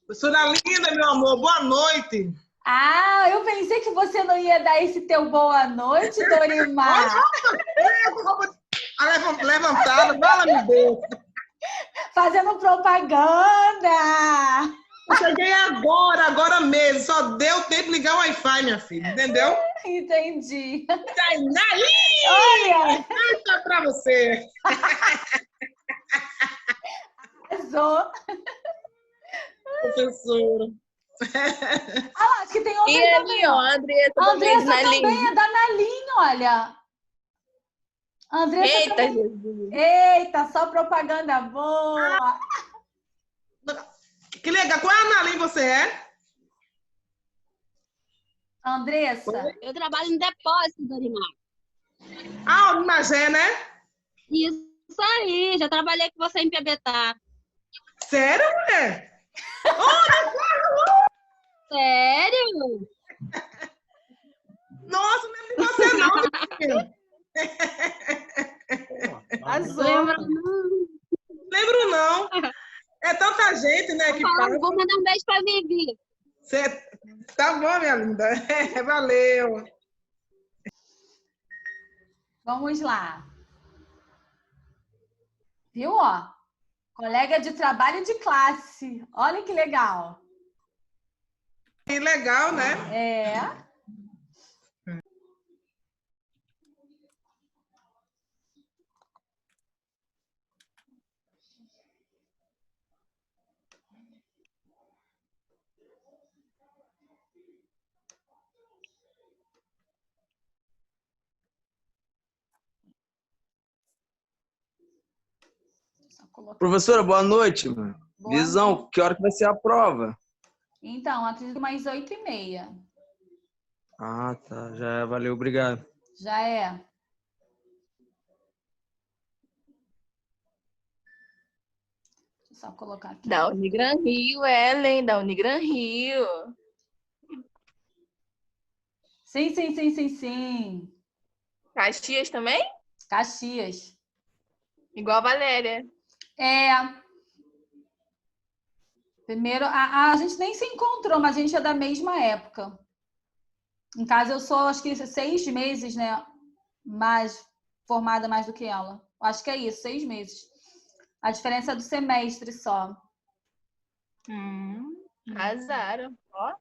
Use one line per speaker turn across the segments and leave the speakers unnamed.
Professora linda, meu amor, boa noite.
Ah, eu pensei que você não ia dar esse teu boa noite, Dorimar.
Levantada, fala, meu Deus.
Fazendo propaganda.
Eu cheguei agora mesmo. Só deu tempo de ligar o Wi-Fi, minha filha, entendeu?
Entendi.
Olha! Eita pra você.
Arrasou.
Professora.
Ah, lá, acho que tem outra
e
também,
ali, ó, a Andressa também,
também é da Nalim, olha. A Andressa
Eita,
também.
Jesus.
Eita, só propaganda boa.
Que legal. Qual Analim você é?
Andressa.
Eu trabalho em depósito, Dorimar.
Ah, o Magé, né?
Isso aí, já trabalhei com você em Piabetá.
Sério, mulher?
Sério?
Nossa, não lembro de você, não, meu filho.
Arrasou.
Lembra não?
Lembro, não. É tanta gente, né, que passa.
Vou mandar um beijo pra Vivi.
Tá bom, minha linda. Valeu.
Vamos lá. Viu, ó? Colega de trabalho de classe. Olha que legal.
Que legal, né?
É.
Professora, boa noite.
Boa
Visão,
noite.
que hora que vai ser a prova?
Então, acredito mais 8h30.
Ah, tá. Já é. Valeu, obrigado.
Já é. Deixa eu só colocar aqui.
Da Unigran Rio, Ellen, da Unigran Rio.
Sim, sim, sim, sim, sim.
Caxias também?
Caxias.
Igual a Valéria.
É. Primeiro, a gente nem se encontrou, mas a gente é da mesma época. Em casa, eu sou, acho que 6 meses, né? Mais formada mais do que ela. Acho que é isso, 6 meses. A diferença é do semestre só.
Arrasaram. Ó,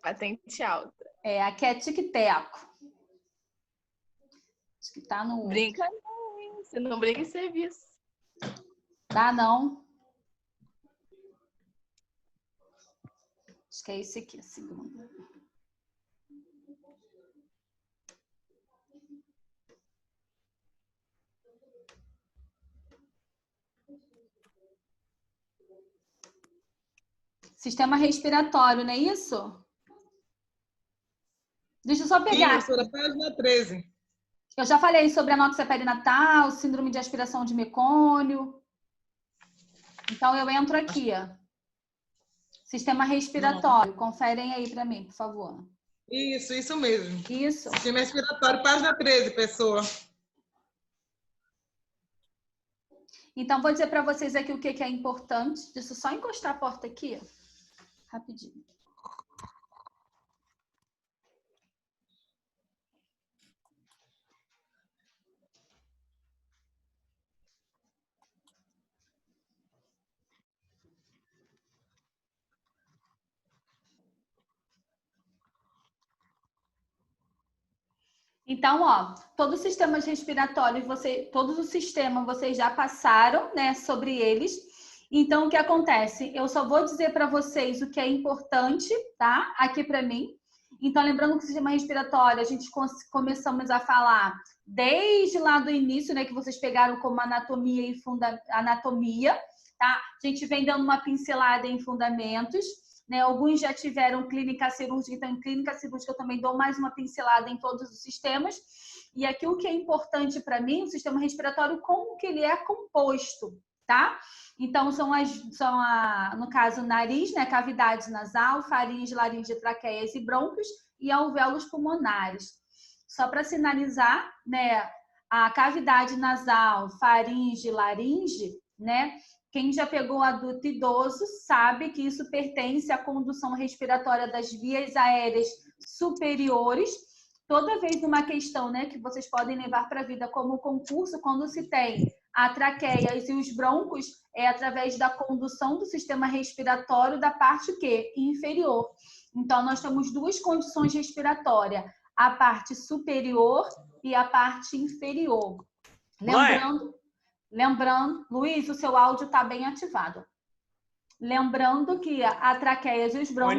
patente alta.
É, aqui é tic-teco. Acho que tá no...
Brinca não, hein? Você não brinca em serviço.
Tá, não? Acho que é esse aqui, a segunda. Sistema respiratório, não é isso? Deixa eu só pegar.
Isso, da página 13.
Eu já falei sobre anoxia perinatal, síndrome de aspiração de mecônio. Então, eu entro aqui, ó. Sistema respiratório. Conferem aí para mim, por favor.
Isso mesmo.
Isso.
Sistema respiratório, página 13, pessoa.
Então, vou dizer para vocês aqui o que é importante. Deixa eu só encostar a porta aqui, ó. Rapidinho. Então, ó, todos os sistemas respiratórios, todos os sistemas vocês já passaram, né, sobre eles. Então, o que acontece? Eu só vou dizer para vocês o que é importante, tá? Aqui para mim. Então, lembrando que o sistema respiratório, a gente começamos a falar desde lá do início, né, que vocês pegaram como anatomia e anatomia, tá? A gente vem dando uma pincelada em fundamentos. Né, alguns já tiveram clínica cirúrgica, então em clínica cirúrgica eu também dou mais uma pincelada em todos os sistemas. E aqui o que é importante para mim, o sistema respiratório, como que ele é composto, tá? Então no caso, nariz, né, cavidade nasal, faringe, laringe, traqueias e brônquios e alvéolos pulmonares. Só para sinalizar, né, a cavidade nasal, faringe, laringe, né, Quem já pegou adulto idoso sabe que isso pertence à condução respiratória das vias aéreas superiores. Toda vez numa questão, né, que vocês podem levar para a vida como concurso, quando se tem a traqueia e os broncos, é através da condução do sistema respiratório da parte que? Inferior. Então, nós temos duas condições respiratórias, a parte superior e a parte inferior. Lembrando, Luiz, o seu áudio está bem ativado. Lembrando que a traqueia e os broncos...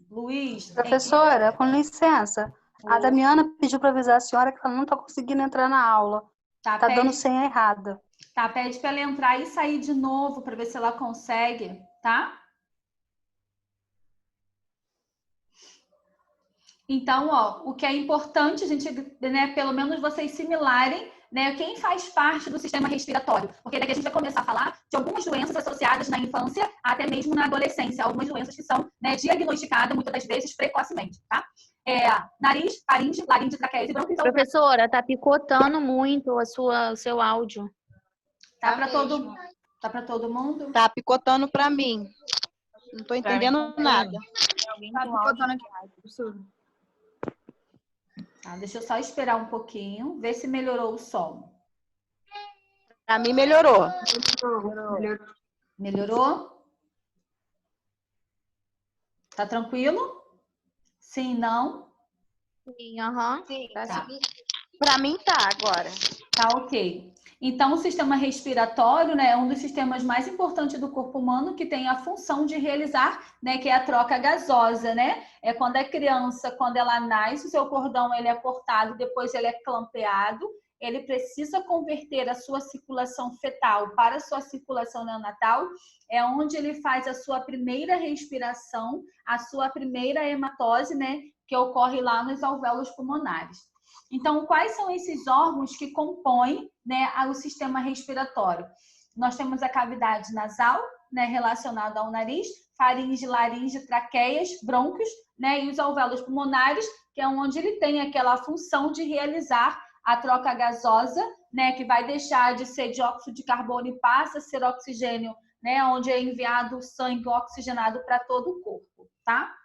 Luiz...
Professora, com licença. A Damiana pediu para avisar a senhora que ela não está conseguindo entrar na aula. Tá dando senha errada.
Tá, pede para ela entrar e sair de novo para ver se ela consegue, tá? Então, ó, o que é importante a gente, né, pelo menos vocês similarem, né, quem faz parte do sistema respiratório, porque daqui a gente vai começar a falar de algumas doenças associadas na infância, até mesmo na adolescência, algumas doenças que são, né, diagnosticadas muitas das vezes precocemente, tá? Nariz, faringe, laringe, traqueia e bronquite.
Professora, tá picotando muito o seu áudio.
Tá para todo mundo?
Tá picotando para mim. Não tô entendendo nada.
Tá picotando aqui.
Tá, deixa eu só esperar um pouquinho, ver se melhorou o som.
Para mim melhorou.
Melhorou? Tá tranquilo? Sim, não?
Sim, aham.
Tá.
Para mim tá agora.
Tá, ok. Então, o sistema respiratório, né, é um dos sistemas mais importantes do corpo humano que tem a função de realizar, né, que é a troca gasosa, né? É quando a criança, quando ela nasce, o seu cordão ele é cortado, depois ele é clampeado, ele precisa converter a sua circulação fetal para a sua circulação neonatal, é onde ele faz a sua primeira respiração, a sua primeira hematose, né, que ocorre lá nos alvéolos pulmonares. Então, quais são esses órgãos que compõem, né, o sistema respiratório? Nós temos a cavidade nasal, né, relacionada ao nariz, faringe, laringe, traqueias, brônquios, né, e os alvéolos pulmonares, que é onde ele tem aquela função de realizar a troca gasosa, né, que vai deixar de ser dióxido de carbono e passa a ser oxigênio, né, onde é enviado o sangue oxigenado para todo o corpo, tá?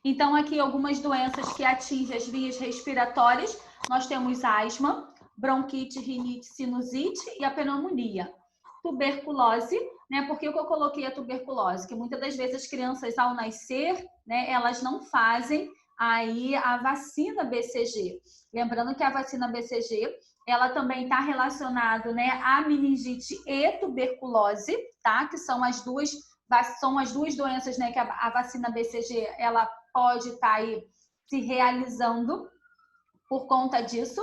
Então, aqui algumas doenças que atingem as vias respiratórias. Nós temos asma, bronquite, rinite, sinusite e a pneumonia. Tuberculose, né? Por que eu coloquei a tuberculose? Que muitas das vezes as crianças, ao nascer, né, elas não fazem aí a vacina BCG. Lembrando que a vacina BCG, ela também está relacionada, né, à meningite e tuberculose, tá? Que são as duas doenças, né, que a vacina BCG, ela pode estar aí se realizando por conta disso.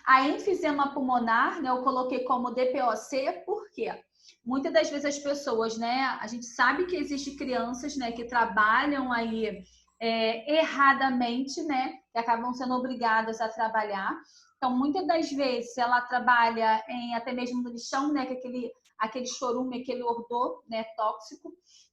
A enfisema pulmonar, né, eu coloquei como DPOC, por quê? Muitas das vezes as pessoas, né, a gente sabe que existem crianças, né, que trabalham aí erradamente, né, que acabam sendo obrigadas a trabalhar. Então, muitas das vezes ela trabalha até mesmo no lixão, né, que é aquele chorume, aquele odor, né, tóxico,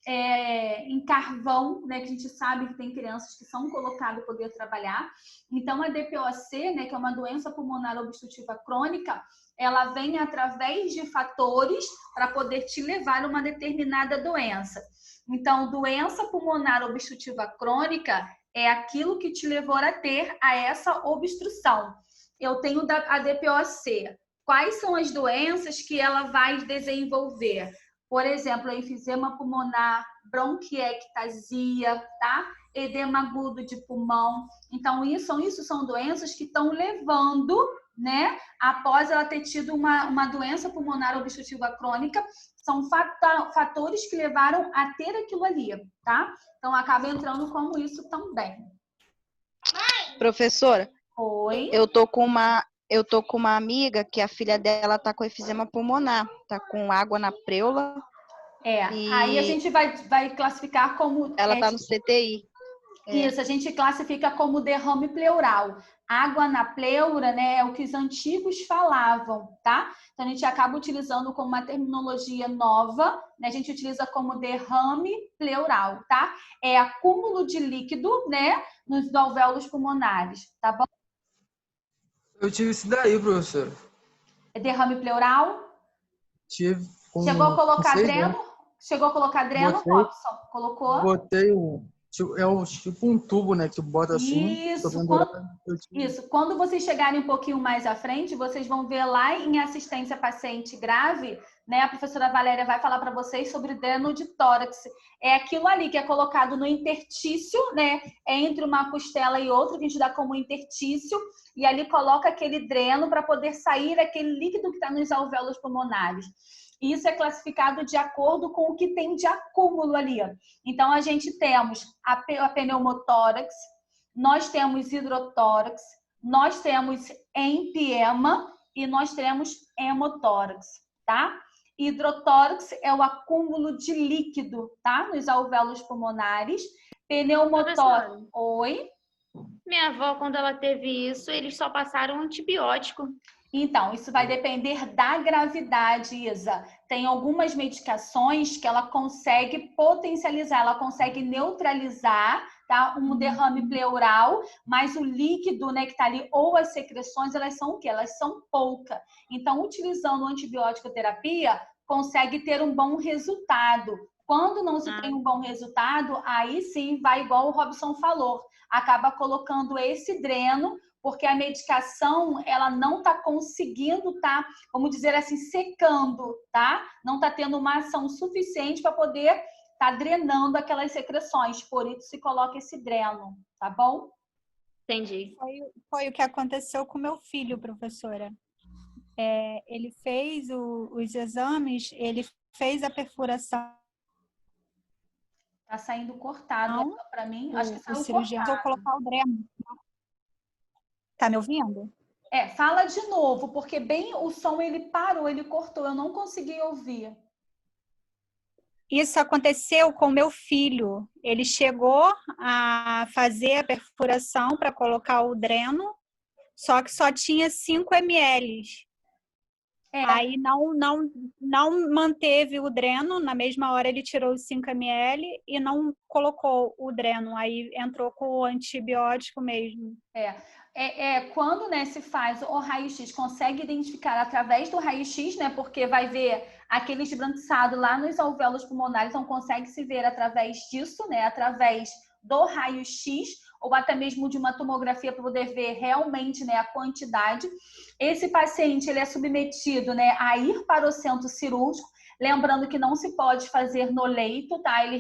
em carvão, né, que a gente sabe que tem crianças que são colocadas para poder trabalhar. Então, a DPOC, né, que é uma doença pulmonar obstrutiva crônica, ela vem através de fatores para poder te levar a uma determinada doença. Então, doença pulmonar obstrutiva crônica é aquilo que te levou a ter essa obstrução. Eu tenho a DPOC. Quais são as doenças que ela vai desenvolver? Por exemplo, enfisema pulmonar, bronquiectasia, tá? Edema agudo de pulmão. Então, isso são doenças que estão levando, né? Após ela ter tido uma doença pulmonar obstrutiva crônica, são fatores que levaram a ter aquilo ali, tá? Então, acaba entrando como isso também.
Professora,
Oi?
eu tô com uma amiga que a filha dela tá com efizema pulmonar, tá com água na preula.
Aí a gente vai classificar como...
Ela tá no CTI.
Isso, a gente classifica como derrame pleural. Água na pleura, né, é o que os antigos falavam, tá? Então, a gente acaba utilizando como uma terminologia nova, né? A gente utiliza como derrame pleural, tá? É acúmulo de líquido, né, nos alvéolos pulmonares, tá bom?
Eu tive isso daí, professor.
É derrame pleural?
Tive com
Chegou a colocar
6
dreno?
anos.
Chegou a colocar dreno,
Botei,
Robson? Colocou?
botei tipo um tubo, né? Que tu bota assim, tô
Isso.
pendurado.
Isso. Quando vocês chegarem um pouquinho mais à frente, vocês vão ver lá em assistência a paciente grave, né? A professora Valéria vai falar para vocês sobre dreno de tórax. É aquilo ali que é colocado no intertício, né? Entre uma costela e outra, que a gente dá como intertício, e ali coloca aquele dreno para poder sair aquele líquido que está nos alvéolos pulmonares. E isso é classificado de acordo com o que tem de acúmulo ali. Então, a gente temos a pneumotórax, nós temos hidrotórax, nós temos empiema e nós temos hemotórax, tá? Hidrotórax é o acúmulo de líquido, tá? Nos alvéolos pulmonares. Pneumotórax. Oi?
Minha avó, quando ela teve isso, eles só passaram antibiótico.
Então, isso vai depender da gravidade, Isa. Tem algumas medicações que ela consegue potencializar, ela consegue neutralizar, tá? Um derrame pleural, mas o líquido, né, que tá ali, ou as secreções, elas são o quê? Elas são pouca. Então, utilizando antibiótico terapia, consegue ter um bom resultado. Quando não se tem um bom resultado, aí sim vai igual o Robson falou, acaba colocando esse dreno, porque a medicação, ela não está conseguindo, tá, vamos dizer assim, secando, tá? Não está tendo uma ação suficiente para poder tá drenando aquelas secreções, por isso se coloca esse dreno, tá bom?
Entendi.
Foi o que aconteceu com meu filho, professora. Ele fez os exames, ele fez a perfuração.
Tá saindo cortado para mim. Acho que saiu
cirurgião
cortado.
vou colocar o dreno. Tá me ouvindo?
Fala de novo, porque bem o som ele parou, ele cortou, eu não consegui ouvir.
Isso aconteceu com meu filho. Ele chegou a fazer a perfuração para colocar o dreno, só que só tinha 5 ml. Aí não manteve o dreno, na mesma hora ele tirou os 5 ml e não colocou o dreno, aí entrou com o antibiótico mesmo.
Quando, né, se faz o raio-x, consegue identificar através do raio-x, né, porque vai ver aquele esbranquiçado lá nos alvéolos pulmonares, então consegue se ver através disso, né, através do raio-x, ou até mesmo de uma tomografia para poder ver realmente, né, a quantidade. Esse paciente, ele é submetido, né, a ir para o centro cirúrgico, lembrando que não se pode fazer no leito, tá? Ele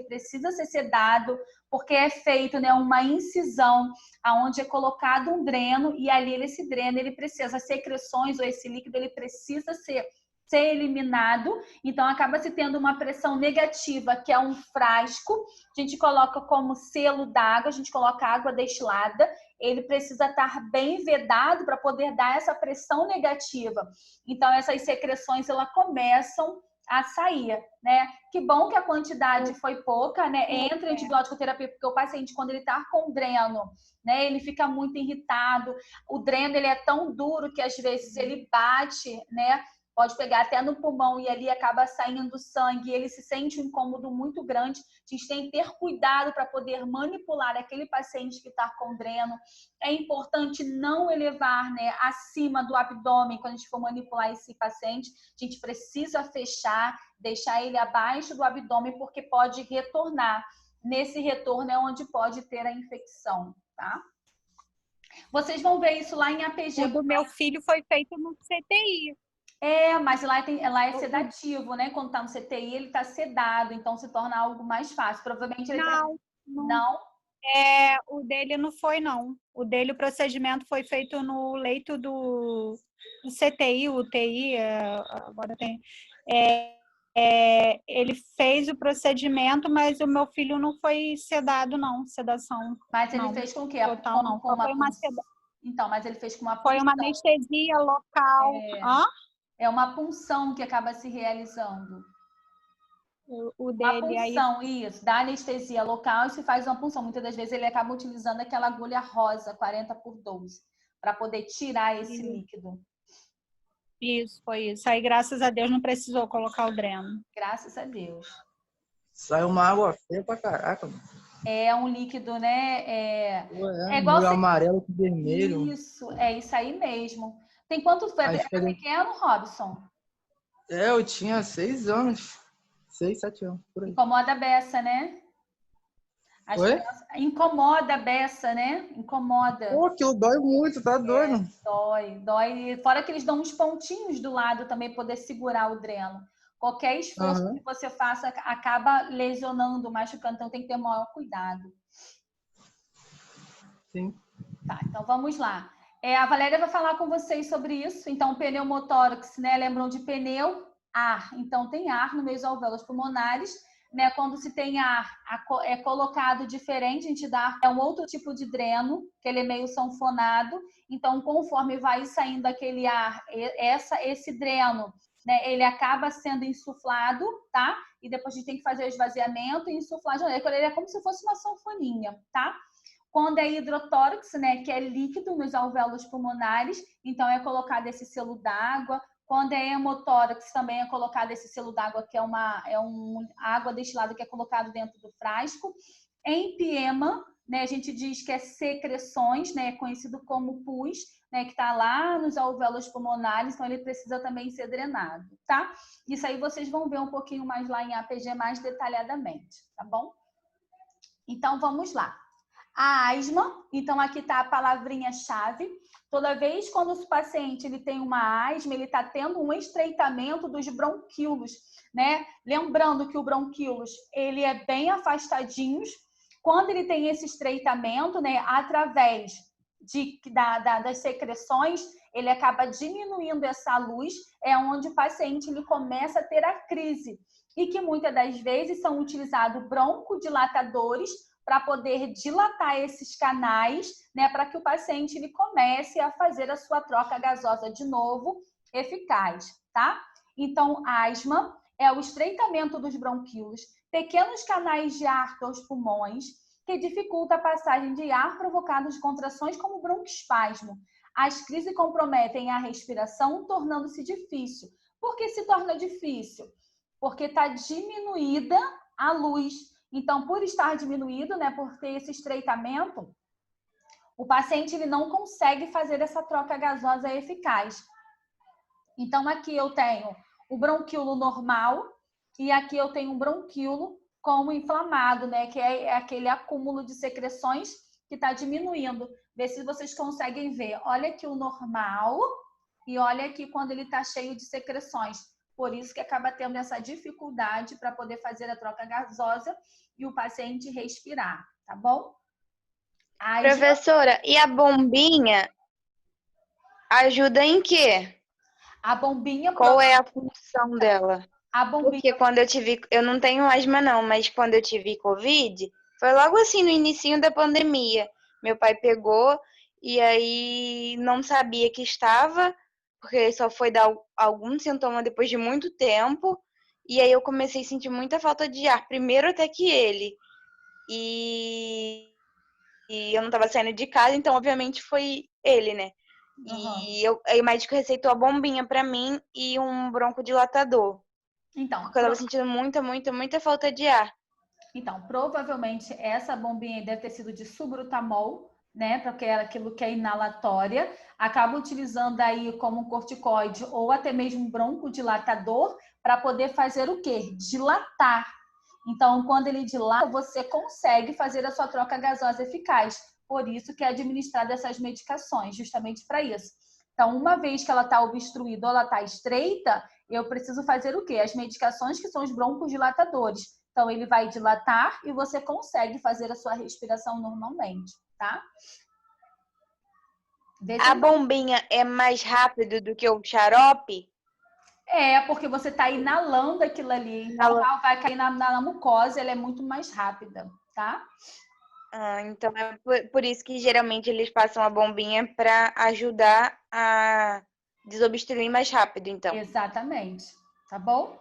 precisa ser sedado, porque é feito, né, uma incisão aonde é colocado um dreno e ali esse dreno, ele precisa, as secreções ou esse líquido, ele precisa ser eliminado, então acaba se tendo uma pressão negativa, que é um frasco, a gente coloca como selo d'água, a gente coloca água destilada, ele precisa estar bem vedado para poder dar essa pressão negativa. Então essas secreções, elas começam a sair, né? Que bom que a quantidade foi pouca, né? Entra em antibiótico terapia, porque o paciente, quando ele tá com dreno, né? Ele fica muito irritado, o dreno, ele é tão duro que às vezes ele bate, né? Pode pegar até no pulmão e ali acaba saindo sangue, ele se sente um incômodo muito grande. A gente tem que ter cuidado para poder manipular aquele paciente que está com dreno. É importante não elevar, né, acima do abdômen quando a gente for manipular esse paciente. A gente precisa fechar, deixar ele abaixo do abdômen, porque pode retornar. Nesse retorno é onde pode ter a infecção, tá? Vocês vão ver isso lá em APG.
O do meu filho foi feito no CTI.
Mas lá é sedativo, né? Quando tá no CTI, ele tá sedado, então se torna algo mais fácil. Provavelmente ele
Não. O dele não foi, não. O dele, o procedimento foi feito no leito do CTI, UTI, agora tem. Ele fez o procedimento, mas o meu filho não foi sedado, não. Sedação.
Mas ele fez com o quê?
Total, não.
Com uma
foi uma sedação.
Então, mas ele fez com uma punção.
Foi uma anestesia local.
É uma punção que acaba se realizando.
O dele,
uma punção, isso. Da anestesia local e se faz uma punção. Muitas das vezes ele acaba utilizando aquela agulha rosa, 40x12, para poder tirar esse líquido.
Isso, foi isso. Aí, graças a Deus, não precisou colocar o dreno.
Graças a Deus.
Saiu uma água feia pra caraca, mano.
É um líquido, né? É igual
meio amarelo com vermelho.
Isso, é isso aí mesmo. Tem quanto foi?
Aí
Era
fica-
pequeno, Robson?
Eu tinha 6 anos. 6, 7 anos, por aí.
Incomoda a beça, né? As
Oi?
crianças... Incomoda a beça, né? Incomoda.
Pô, aquilo dói muito, tá doido?
Dói. Fora que eles dão uns pontinhos do lado também poder segurar o dreno. Qualquer esforço
Aham.
que você faça acaba lesionando, machucando, então tem que ter o maior cuidado.
Sim.
Tá, então vamos lá. A Valéria vai falar com vocês sobre isso. Então, pneumotórax, né? Lembram de pneu? Ar. Então, tem ar no meio dos alvéolos pulmonares, né? Quando se tem ar, é colocado diferente, a gente dá um outro tipo de dreno, que ele é meio sanfonado. Então, conforme vai saindo aquele ar, esse dreno, né? Ele acaba sendo insuflado, tá? E depois a gente tem que fazer o esvaziamento e insuflar de novo. Ele é como se fosse uma sanfoninha, tá? Quando é hidrotórax, né, que é líquido nos alvéolos pulmonares, então é colocado esse selo d'água. Quando é hemotórax, também é colocado esse selo d'água, que é uma água destilada que é colocado dentro do frasco. Empiema, né, a gente diz que é secreções, né, conhecido como pus, né, que está lá nos alvéolos pulmonares, então ele precisa também ser drenado, tá? Isso aí vocês vão ver um pouquinho mais lá em APG mais detalhadamente, tá bom? Então vamos lá. A asma, então aqui está a palavrinha-chave. Toda vez quando o paciente ele tem uma asma, ele está tendo um estreitamento dos bronquíolos, né? Lembrando que o bronquíolos, ele é bem afastadinhos. Quando ele tem esse estreitamento, né, através das secreções, ele acaba diminuindo essa luz, é onde o paciente ele começa a ter a crise. E que muitas das vezes são utilizados broncodilatadores para poder dilatar esses canais, né, para que o paciente ele comece a fazer a sua troca gasosa de novo eficaz, tá? Então, asma é o estreitamento dos bronquíolos, pequenos canais de ar dos pulmões, que dificulta a passagem de ar provocados de contrações como broncoespasmo. As crises comprometem a respiração, tornando-se difícil. Por que se torna difícil? Porque está diminuída a luz. Então, por estar diminuído, né, por ter esse estreitamento, o paciente ele não consegue fazer essa troca gasosa eficaz. Então, aqui eu tenho o bronquíolo normal e aqui eu tenho um bronquíolo como inflamado, né, que é aquele acúmulo de secreções que está diminuindo. Vê se vocês conseguem ver. Olha aqui o normal e olha aqui quando ele está cheio de secreções. Por isso que acaba tendo essa dificuldade para poder fazer a troca gasosa e o paciente respirar, tá bom?
Professora, e a bombinha ajuda em quê?
A bombinha...
Qual é a função dela?
A bombinha...
Porque quando eu não tenho asma não, mas quando eu tive Covid, foi logo assim no inicinho da pandemia. Meu pai pegou e aí não sabia que estava, porque só foi dar algum sintoma depois de muito tempo. E aí eu comecei a sentir muita falta de ar, primeiro até que ele. E eu não estava saindo de casa, então obviamente foi ele, né? E aí o médico receitou a bombinha para mim e um broncodilatador.
Então,
porque eu estava sentindo muita falta de ar.
Então, provavelmente essa bombinha deve ter sido de subrutamol, né? Porque era aquilo que é inalatória. Acaba utilizando aí como um corticoide ou até mesmo um broncodilatador para poder fazer o quê? Dilatar. Então, quando ele dilata, você consegue fazer a sua troca gasosa eficaz. Por isso que é administrada essas medicações, justamente para isso. Então, uma vez que ela está obstruída ou ela está estreita, eu preciso fazer o quê? As medicações que são os broncodilatadores. Então, ele vai dilatar e você consegue fazer a sua respiração normalmente, tá?
A bombinha é mais rápido do que o xarope?
É, porque você está inalando aquilo ali. Então, vai cair na mucosa, ela é muito mais rápida, tá?
Então é por isso que geralmente eles passam a bombinha para ajudar a desobstruir mais rápido, então.
Exatamente. Tá bom?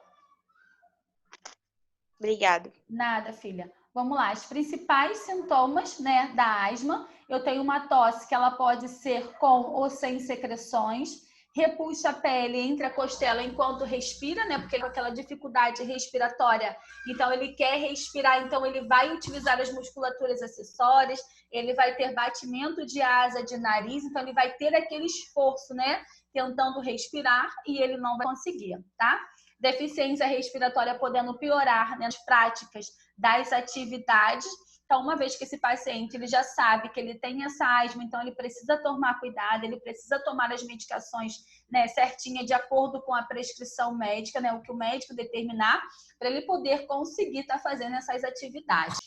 Obrigada.
Nada, filha. Vamos lá. Os principais sintomas, né, da asma. Eu tenho uma tosse que ela pode ser com ou sem secreções. repuxa a pele entre a costela enquanto respira, né? Porque ele com aquela dificuldade respiratória, então ele quer respirar, então ele vai utilizar as musculaturas acessórias, ele vai ter batimento de asa, de nariz, então ele vai ter aquele esforço, né? Tentando respirar e ele não vai conseguir, tá? Deficiência respiratória podendo piorar, né, nas práticas das atividades. Então, uma vez que esse paciente ele já sabe que ele tem essa asma, então ele precisa tomar cuidado, ele precisa tomar as medicações, né, certinha, de acordo com a prescrição médica, né, o que o médico determinar, para ele poder conseguir estar fazendo essas atividades.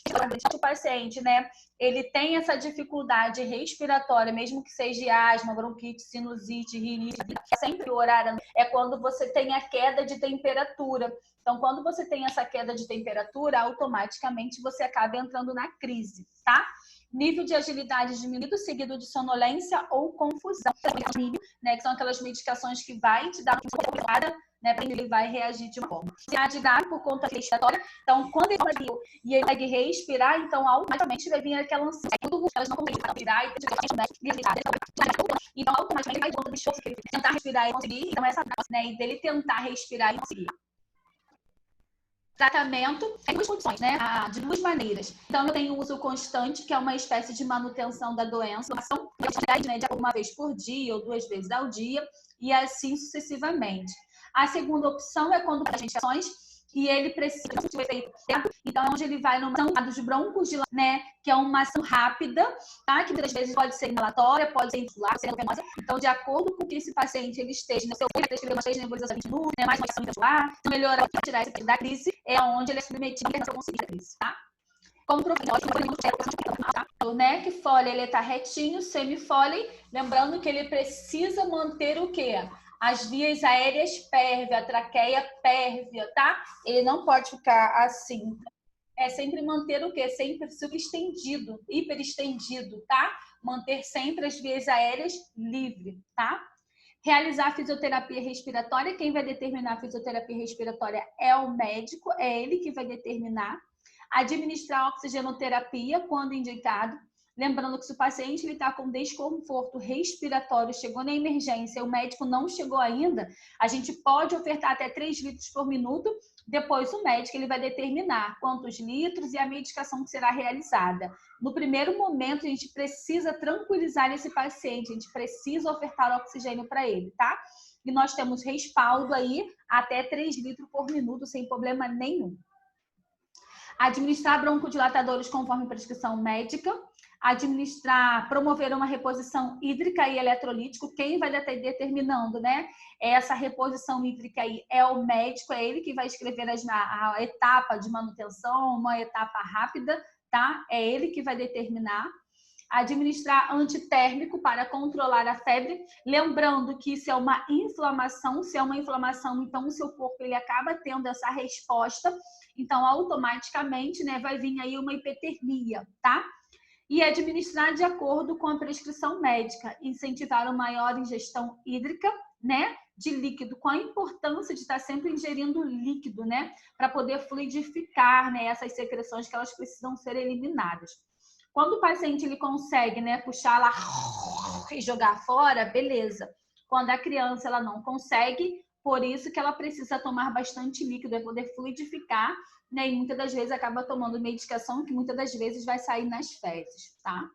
O paciente, né, ele tem essa dificuldade respiratória, mesmo que seja asma, bronquite, sinusite, rinite, sempre o horário é quando você tem a queda de temperatura. Então, quando você tem essa queda de temperatura, automaticamente você acaba entrando na crise, tá? Nível de agilidade diminuído, seguido de sonolência ou confusão, né? Que são aquelas medicações que vai te dar uma né? Ele vai reagir de uma forma. Se dar por conta respiratória, então, quando ele vai e ele consegue respirar, então, automaticamente vai vir aquela ansiedade. Elas não conseguem respirar então, automaticamente vai conta do esforço que ele tentar respirar e conseguir. Então, essa, né? E dele tentar respirar e conseguir. Tratamento tem duas condições, né? De duas maneiras. Então, eu tenho uso constante, que é uma espécie de manutenção da doença, né, de uma vez por dia ou 2 vezes ao dia, e assim sucessivamente. A segunda opção é quando a gente ações e ele precisa de um efeito certo. Então, onde ele vai numa ação dos broncos de né, que é uma ação rápida, tá? Que muitas vezes pode ser inalatória, pode ser insular, pode ser venosa. Então, de acordo com que esse paciente ele esteja no seu corpo, ele esteja mais nebulização 20 minutos, né, mais uma ação insular, melhorar, tirar esse da crise, é onde ele é submetido a conseguir a crise, tá? Como o neck Foley, ele tá retinho, semi-Foley, lembrando que ele precisa manter o quê? As vias aéreas pérvia, a traqueia pérvia, tá? Ele não pode ficar assim. É sempre manter o quê? Sempre subestendido, hiperestendido, tá? Manter sempre as vias aéreas livres, tá? Realizar fisioterapia respiratória. Quem vai determinar a fisioterapia respiratória é o médico, é ele que vai determinar. Administrar oxigenoterapia quando indicado. Lembrando que se o paciente está com desconforto respiratório, chegou na emergência, o médico não chegou ainda, a gente pode ofertar até 3 litros por minuto, depois o médico ele vai determinar quantos litros e a medicação que será realizada. No primeiro momento, a gente precisa tranquilizar esse paciente, a gente precisa ofertar oxigênio para ele, tá? E nós temos respaldo aí até 3 litros por minuto, sem problema nenhum. Administrar broncodilatadores conforme prescrição médica. Administrar, promover uma reposição hídrica e eletrolítico. Quem vai estar determinando, né, essa reposição hídrica aí é o médico, é ele que vai escrever a etapa de manutenção, uma etapa rápida, tá? É ele que vai determinar. Administrar antitérmico para controlar a febre, lembrando que isso é uma inflamação, se é uma inflamação, então o seu corpo ele acaba tendo essa resposta, então automaticamente, né, vai vir aí uma hipertermia, tá? E administrar de acordo com a prescrição médica, incentivar uma maior ingestão hídrica, né, de líquido, com a importância de estar sempre ingerindo líquido, né, para poder fluidificar, né, essas secreções que elas precisam ser eliminadas. Quando o paciente ele consegue, né, puxar lá e jogar fora, beleza. Quando a criança ela não consegue, por isso que ela precisa tomar bastante líquido, é poder fluidificar, né? E muitas das vezes acaba tomando medicação que muitas das vezes vai sair nas fezes, tá?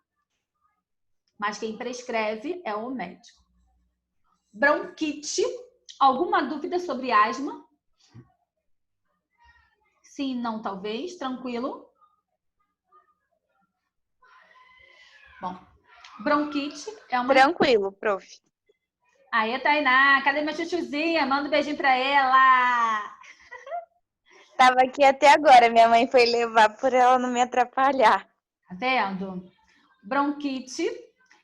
Mas quem prescreve é o médico. Bronquite. Alguma dúvida sobre asma? Sim, não, talvez. Tranquilo. Bom, bronquite é uma...
Tranquilo, prof.
Aí, Tainá, cadê minha chuchuzinha? Manda um beijinho pra ela.
Tava aqui até agora, minha mãe foi levar por ela não me atrapalhar.
Tá vendo? Bronquite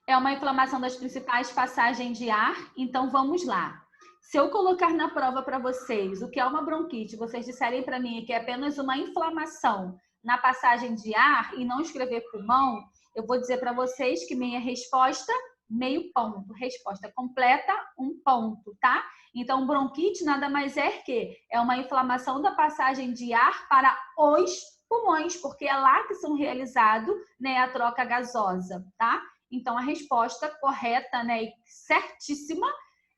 é uma inflamação das principais passagens de ar, então vamos lá. Se eu colocar na prova para vocês o que é uma bronquite, vocês disserem para mim que é apenas uma inflamação na passagem de ar e não escrever pulmão, eu vou dizer para vocês que minha resposta, meio ponto. Resposta completa, 1 ponto, tá? Então, bronquite nada mais é que é uma inflamação da passagem de ar para os pulmões, porque é lá que são realizados, né, a troca gasosa, tá? Então, a resposta correta, né, certíssima,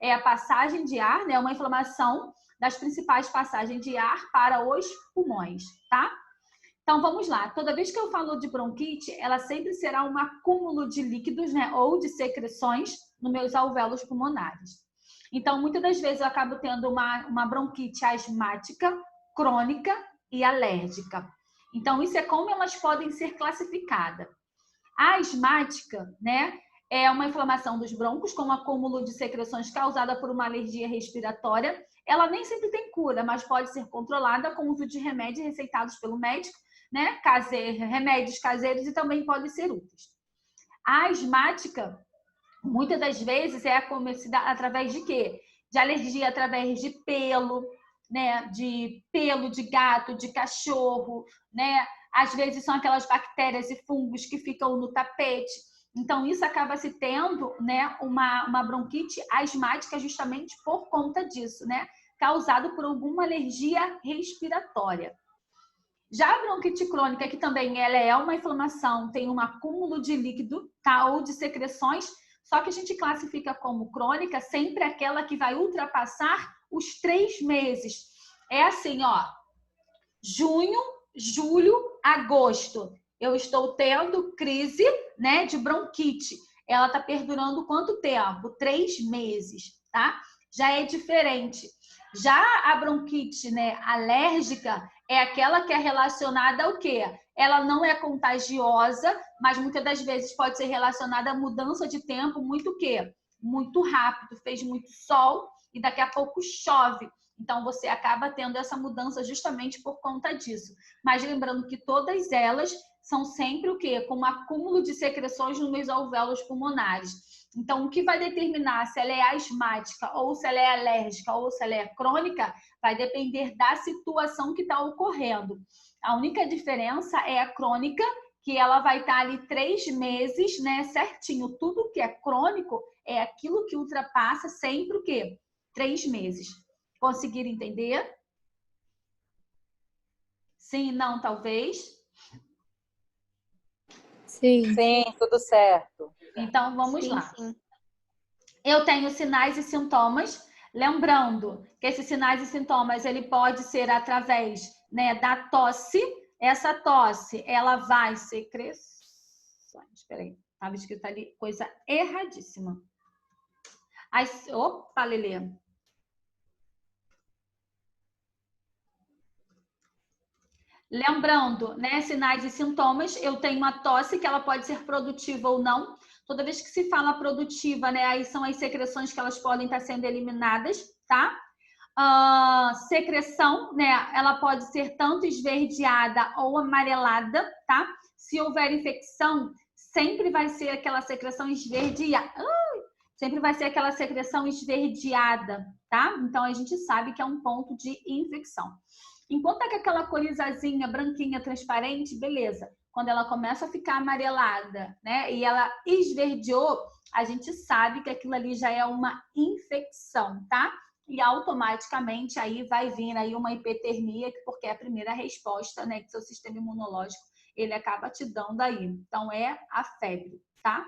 é a passagem de ar, né? Uma inflamação das principais passagens de ar para os pulmões, tá? Então, vamos lá. Toda vez que eu falo de bronquite, ela sempre será um acúmulo de líquidos, né? Ou de secreções nos meus alvéolos pulmonares. Então, muitas das vezes eu acabo tendo uma bronquite asmática, crônica e alérgica. Então, isso é como elas podem ser classificadas. A asmática, né, é uma inflamação dos brônquios com um acúmulo de secreções causada por uma alergia respiratória. Ela nem sempre tem cura, mas pode ser controlada com o uso de remédios receitados pelo médico, né, remédios caseiros, e também podem ser úteis. A asmática, muitas das vezes, é acometida através de quê? De alergia através de pelo, né, de pelo de gato, de cachorro, né? Às vezes são aquelas bactérias e fungos que ficam no tapete. Então, isso acaba se tendo, né, uma bronquite asmática justamente por conta disso, né? Causado por alguma alergia respiratória. Já a bronquite crônica, que também ela é uma inflamação, tem um acúmulo de líquido, tá? Ou de secreções, só que a gente classifica como crônica sempre aquela que vai ultrapassar os 3 meses. É assim, ó, junho, julho, agosto. Eu estou tendo crise, né, de bronquite. Ela está perdurando quanto tempo? 3 meses, tá? Já é diferente. Já a bronquite, né, alérgica é aquela que é relacionada ao quê? Ela não é contagiosa, mas muitas das vezes pode ser relacionada à mudança de tempo muito o quê? Muito rápido, fez muito sol e daqui a pouco chove. Então, você acaba tendo essa mudança justamente por conta disso. Mas lembrando que todas elas são sempre o quê? Com um acúmulo de secreções nos meus alvéolos pulmonares. Então, o que vai determinar se ela é asmática, ou se ela é alérgica, ou se ela é crônica, vai depender da situação que está ocorrendo. A única diferença é a crônica, que ela vai estar ali 3 meses, né, certinho. Tudo que é crônico é aquilo que ultrapassa sempre o quê? 3 meses. Conseguiram entender? Sim, não, talvez?
Sim. Sim, tudo certo.
Então, vamos lá.
Sim.
Eu tenho sinais e sintomas. Lembrando que esses sinais e sintomas, ele pode ser através, né, da tosse. Essa tosse, ela vai secreções. Espera aí, estava escrito ali coisa erradíssima. Opa, Lelê. Lembrando, né, sinais e sintomas, eu tenho uma tosse que ela pode ser produtiva ou não. Toda vez que se fala produtiva, né, aí são as secreções que elas podem estar sendo eliminadas, tá? Secreção, né, ela pode ser tanto esverdeada ou amarelada, tá? Se houver infecção, sempre vai ser aquela secreção esverdeada. Sempre vai ser aquela secreção esverdeada, tá? Então, a gente sabe que é um ponto de infecção. Enquanto é que aquela corizazinha, branquinha, transparente, beleza. Quando ela começa a ficar amarelada, né, e ela esverdeou, a gente sabe que aquilo ali já é uma infecção, tá? E automaticamente aí vai vir aí uma hipertermia, porque é a primeira resposta, né, que seu sistema imunológico, ele acaba te dando aí. Então, é a febre, tá?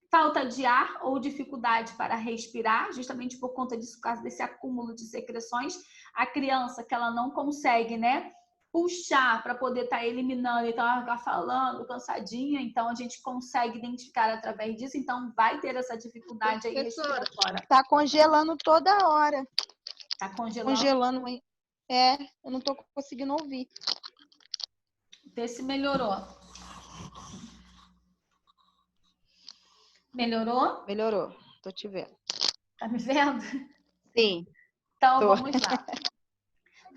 Falta de ar ou dificuldade para respirar, justamente por conta disso, por causa desse acúmulo de secreções. A criança que ela não consegue, né, puxar para poder estar eliminando, então ela vai falando, cansadinha, então a gente consegue identificar através disso, então vai ter essa dificuldade aí respiratória.
Tá congelando toda hora.
Tá congelando?
Congelando. Eu não tô conseguindo ouvir.
Vê se melhorou. Melhorou?
Melhorou. Tô te vendo.
Tá me vendo?
Sim.
Então, vamos lá.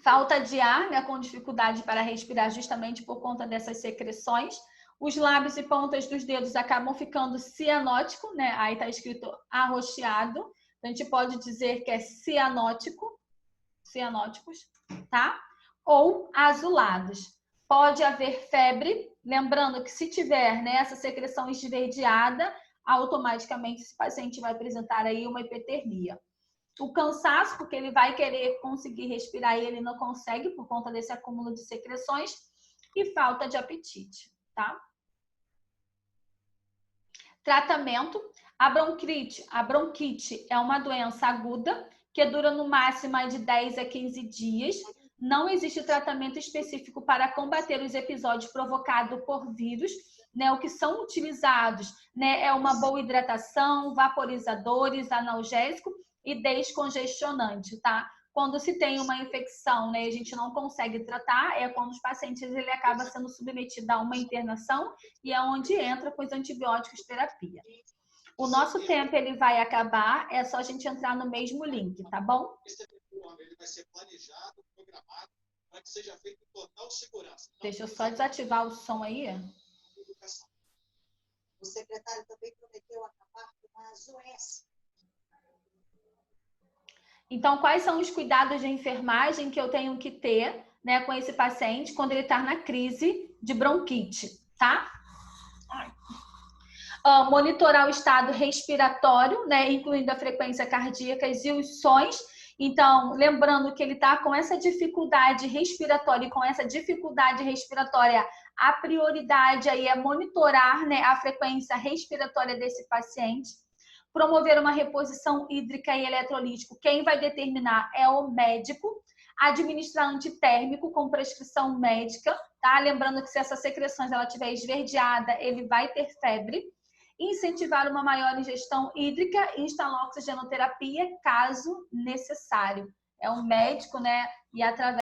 Falta de ar, né, com dificuldade para respirar justamente por conta dessas secreções. Os lábios e pontas dos dedos acabam ficando cianótico, né? Aí tá escrito arroxeado. A gente pode dizer que é cianótico, cianóticos, tá? Ou azulados. Pode haver febre, lembrando que se tiver, né, essa secreção esverdeada, automaticamente esse paciente vai apresentar aí uma hipertermia. O cansaço, porque ele vai querer conseguir respirar e ele não consegue por conta desse acúmulo de secreções, e falta de apetite, tá? Tratamento. A bronquite é uma doença aguda que dura no máximo de 10 a 15 dias. Não existe tratamento específico para combater os episódios provocados por vírus, né? O que são utilizados, né, é uma boa hidratação, vaporizadores, analgésico e descongestionante, tá? Quando se tem uma infecção, né, a gente não consegue tratar, é quando os pacientes ele acaba sendo submetido a uma internação e é onde entra com os antibióticos terapia. O nosso tempo ele vai acabar, é só a gente entrar no mesmo link, tá bom?
Ele vai ser planejado, programado, para que seja feito em total segurança.
Deixa eu só desativar o som aí.
O secretário também prometeu acabar com as doenças.
Então, quais são os cuidados de enfermagem que eu tenho que ter, né, com esse paciente quando ele está na crise de bronquite, tá? Monitorar o estado respiratório, né, incluindo a frequência cardíaca e os sons. Então, lembrando que ele está com essa dificuldade respiratória e com essa dificuldade respiratória, a prioridade aí é monitorar, né, a frequência respiratória desse paciente. Promover uma reposição hídrica e eletrolítico, quem vai determinar é o médico. Administrar antitérmico com prescrição médica, tá? Lembrando que se essa secreção ela estiver esverdeada, ele vai ter febre. Incentivar uma maior ingestão hídrica e instalar oxigenoterapia, caso necessário. É um médico, né? E através